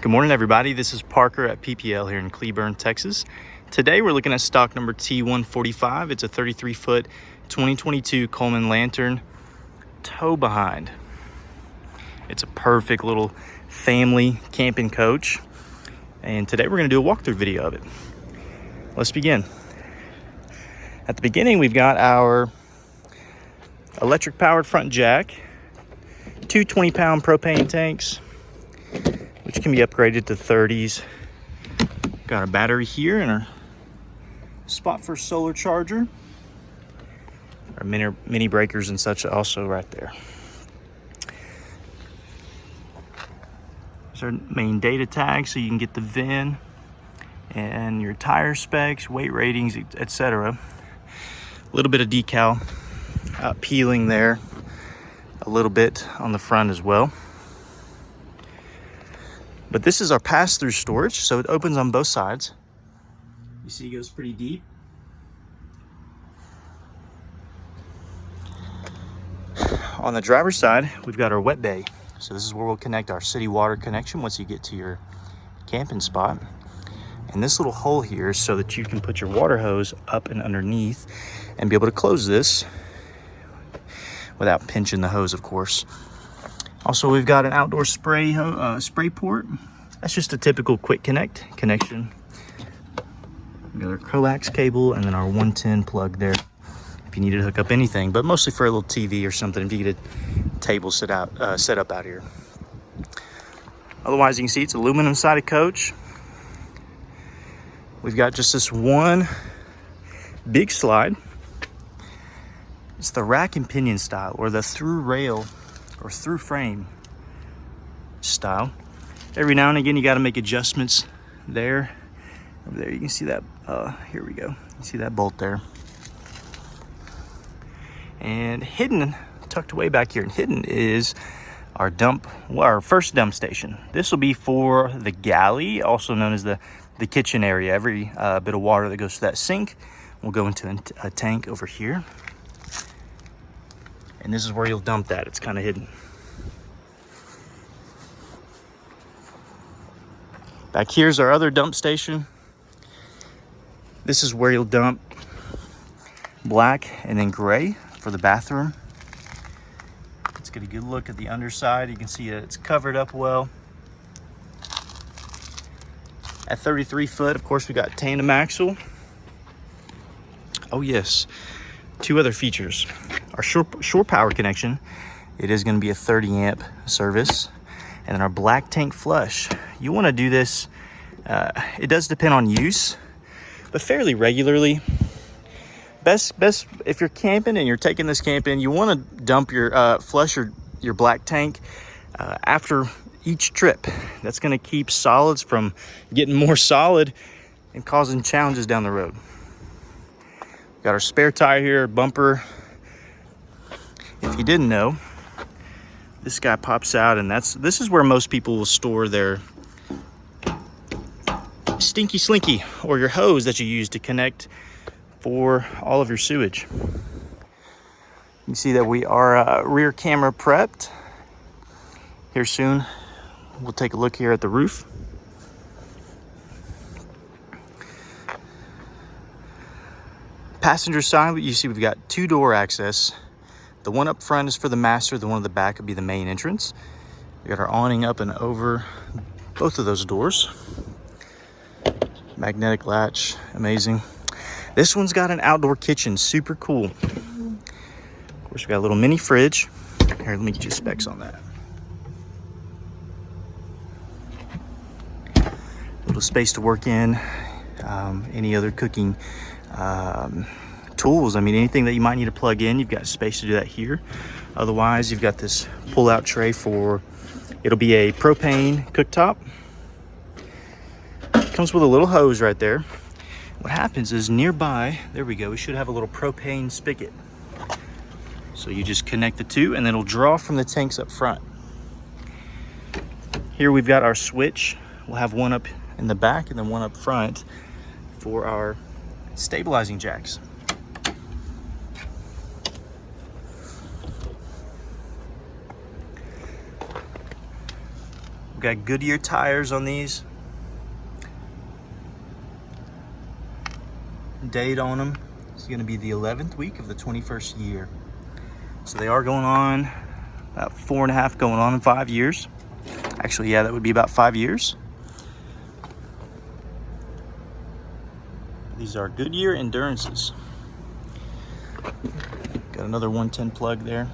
Good morning, everybody. This is Parker at PPL here in Cleburne, Texas. Today we're looking at stock number T145. It's a 33-foot 2022 Coleman Lantern tow behind. It's a perfect little family camping coach. And today we're going to do a walkthrough video of it. Let's begin. At the beginning, we've got our electric powered front jack, two 20-pound propane tanks, which can be upgraded to 30s. Got a battery here and a spot for a solar charger. Our mini breakers and such also right there. There's our main data tag so you can get the VIN and your tire specs, weight ratings, etc. A little bit of decal peeling there, a little bit on the front as well. But this is our pass-through storage, so it opens on both sides. You see it goes pretty deep. On the driver's side, we've got our wet bay. So this is where we'll connect our city water connection once you get to your camping spot. And this little hole here is so that you can put your water hose up and underneath and be able to close this without pinching the hose, of course. Also, we've got an outdoor spray port. That's just a typical quick connect connection. We've got our coax cable and then our 110 plug there if you need to hook up anything, but mostly for a little TV or something if you get a table set up out here. Otherwise, you can see it's aluminum sided coach. We've got just this one big slide. It's the rack and pinion style, or the through rail or through frame style. Every now and again you got to make adjustments there. Over there you can see that, here we go. You see that bolt there. And hidden, tucked away back here and hidden, is our first dump station. This will be for the galley, also known as the kitchen area. Every bit of water that goes to that sink will go into a tank over here. And this is where you'll dump that. It's kind of hidden. Back here's our other dump station. This is where you'll dump black and then gray for the bathroom. Let's get a good look at the underside. You can see it's covered up well. At 33 foot, of course, we got tandem axle. Oh yes, two other features. Our shore power connection, it is going to be a 30 amp service. And then our black tank flush. You want to do this, it does depend on use, but fairly regularly. Best if you're camping and you're taking this camping, you want to dump your flush your black tank after each trip. That's going to keep solids from getting more solid and causing challenges down the road. Got our spare tire here, bumper. If you didn't know, this guy pops out, and this is where most people will store their stinky slinky or your hose that you use to connect for all of your sewage. You can see that we are rear camera prepped. Here soon, we'll take a look here at the roof. Passenger side, you see we've got two door access. The one up front is for the master. The one at the back would be the main entrance. We got our awning up and over both of those doors. Magnetic latch, amazing. This one's got an outdoor kitchen, super cool. Of course, we got a little mini fridge. Here, let me get you specs on that. A little space to work in. Any other cooking tools, I mean, anything that you might need to plug in, you've got space to do that here. Otherwise, you've got this pull-out tray for, it'll be a propane cooktop. Comes with a little hose right there. What happens is nearby, there we go, we should have a little propane spigot. So you just connect the two and then it'll draw from the tanks up front. Here we've got our switch. We'll have one up in the back and then one up front for our stabilizing jacks. We've got Goodyear tires on these. Date on them is going to be the 11th week of the 21st year. So they are going on about 4.5, going on in 5 years. Actually, yeah, that would be about 5 years. These are Goodyear Endurances. Got another 110 plug there.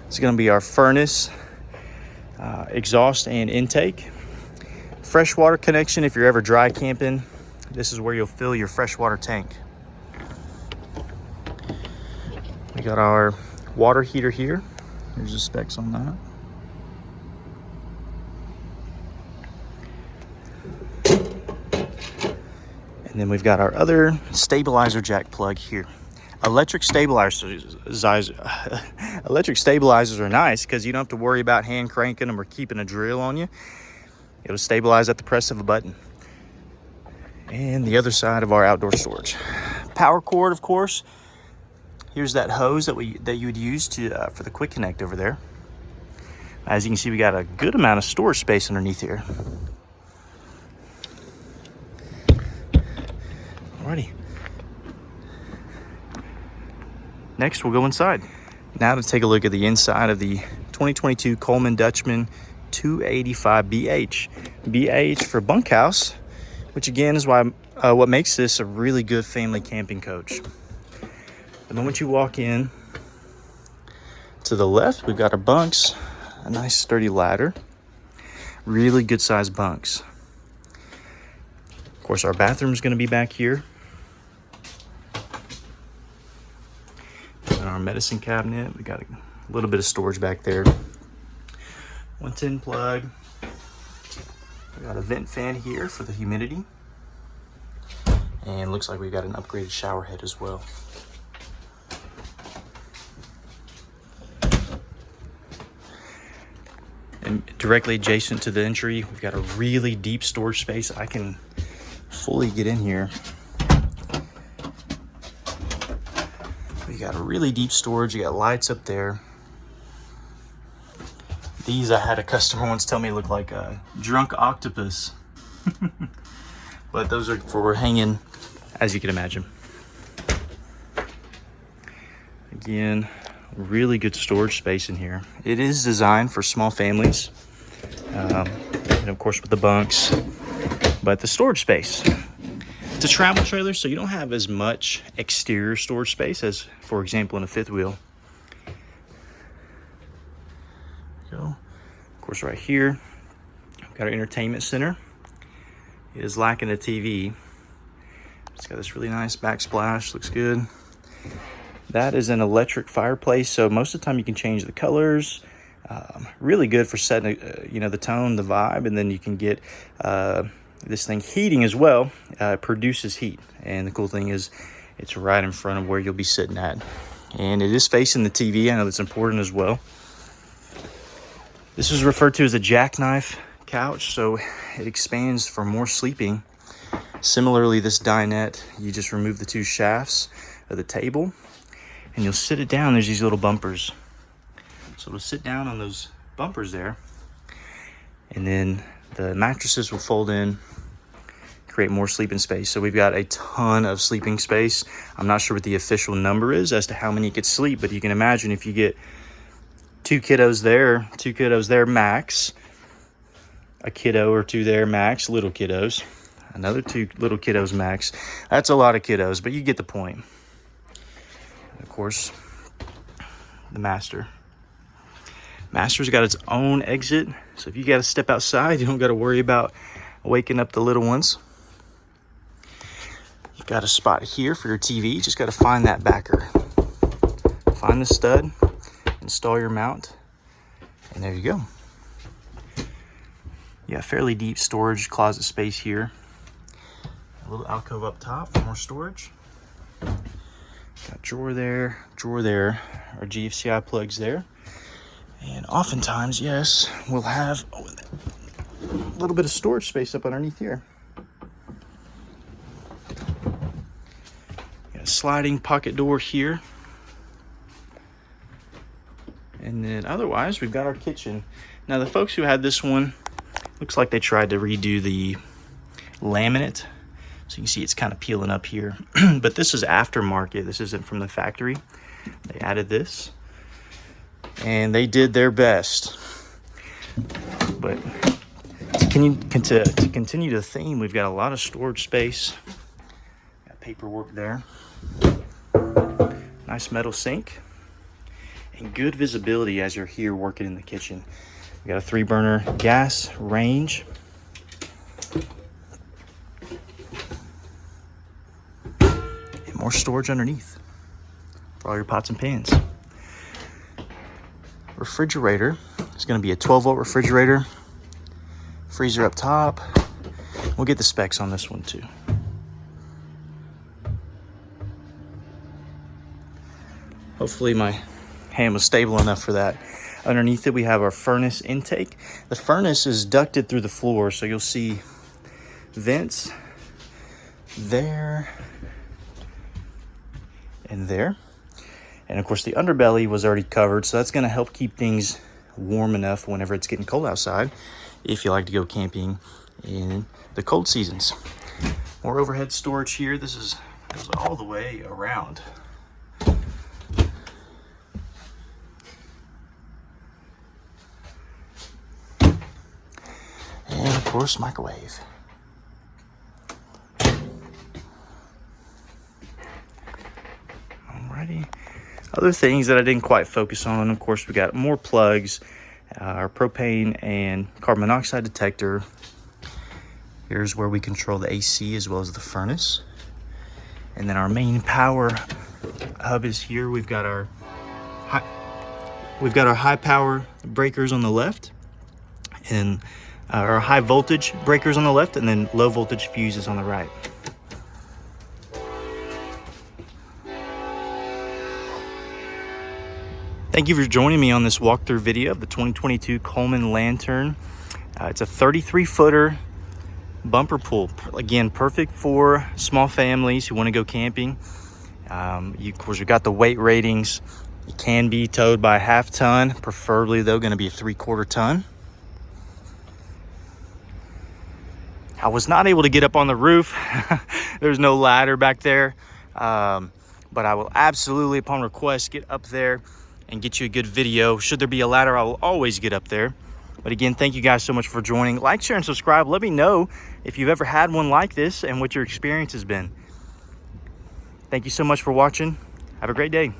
It's going to be our furnace, exhaust and intake. Freshwater connection if you're ever dry camping. This is where you'll fill your freshwater tank. We got our water heater here. Here's the specs on that. And then we've got our other stabilizer jack plug here. Electric stabilizers are nice because you don't have to worry about hand cranking them or keeping a drill on you. It'll stabilize at the press of a button. And the other side of our outdoor storage. Power cord, of course. Here's that hose that you would use for the quick connect over there. As you can see, we got a good amount of storage space underneath here. Alrighty. Next, we'll go inside. Now to take a look at the inside of the 2022 Coleman Dutchmen 285 BH. BH for bunkhouse, which again is what makes this a really good family camping coach. The moment you walk in, to the left, we've got our bunks, a nice sturdy ladder, really good sized bunks. Of course, our bathroom is going to be back here. And our medicine cabinet, we got a little bit of storage back there. 110 plug. We got a vent fan here for the humidity. And looks like we've got an upgraded shower head as well. And directly adjacent to the entry, we've got a really deep storage space. I can fully get in here. We got a really deep storage. You got lights up there. These, I had a customer once tell me look like a drunk octopus. But those are for hanging, as you can imagine. Again, really good storage space in here. It is designed for small families, and of course with the bunks, but the storage space. It's a travel trailer, so you don't have as much exterior storage space as, for example, in a fifth wheel. So, of course, right here, we've got our entertainment center. It is lacking a TV. It's got this really nice backsplash, looks good. That is an electric fireplace, so most of the time you can change the colors. Really good for setting, the tone, the vibe, and then you can get this thing heating as well. It produces heat, and the cool thing is it's right in front of where you'll be sitting at. And it is facing the TV. I know that's important as well. This is referred to as a jackknife couch, so it expands for more sleeping. Similarly, this dinette, you just remove the two shafts of the table, and you'll sit it down. There's these little bumpers. So it'll sit down on those bumpers there, and then the mattresses will fold in, create more sleeping space. So we've got a ton of sleeping space. I'm not sure what the official number is as to how many could sleep, but you can imagine if you get two kiddos there max, a kiddo or two there max, little kiddos, another two little kiddos max. That's a lot of kiddos, but you get the point. And of course, the master's got its own exit, so if you got to step outside, you don't got to worry about waking up the little ones. You've got a spot here for your TV. You just got to find that backer, find the stud, install your mount, and there you go. Yeah, fairly deep storage closet space here. A little alcove up top for more storage. Got drawer there, our GFCI plugs there. And oftentimes, yes, we'll have a little bit of storage space up underneath here. Got a sliding pocket door here. And then otherwise, we've got our kitchen. Now the folks who had this one, looks like they tried to redo the laminate. So you can see it's kind of peeling up here. But this is aftermarket. This isn't from the factory. They added this. And they did their best. But to continue the theme, we've got a lot of storage space. Got paperwork there. Nice metal sink. And good visibility as you're here working in the kitchen. We got a 3-burner gas range. And more storage underneath for all your pots and pans. Refrigerator is going to be a 12-volt refrigerator. Freezer up top. We'll get the specs on this one too. Hopefully my hand was stable enough for that. Underneath it, we have our furnace intake. The furnace is ducted through the floor, so you'll see vents there and there. And of course, the underbelly was already covered, so that's gonna help keep things warm enough whenever it's getting cold outside, if you like to go camping in the cold seasons. More overhead storage here. This goes all the way around. And of course, microwave. Alrighty. Other things that I didn't quite focus on, of course, we got more plugs, our propane and carbon monoxide detector. Here's where we control the AC as well as the furnace. And then our main power hub is here. We've got our high power breakers on the left, and our high voltage breakers on the left, and then low voltage fuses on the right. Thank you for joining me on this walkthrough video of the 2022 Coleman Lantern. It's a 33-footer bumper pull. Again, perfect for small families who want to go camping. Of course, we've got the weight ratings. It can be towed by a 1/2 ton, preferably though going to be a 3/4 ton. I was not able to get up on the roof. There's no ladder back there, but I will absolutely, upon request, get up there and get you a good video. Should there be a ladder, I will always get up there. But again, thank you guys so much for joining. Like, share, and subscribe. Let me know if you've ever had one like this and what your experience has been. Thank you so much for watching. Have a great day.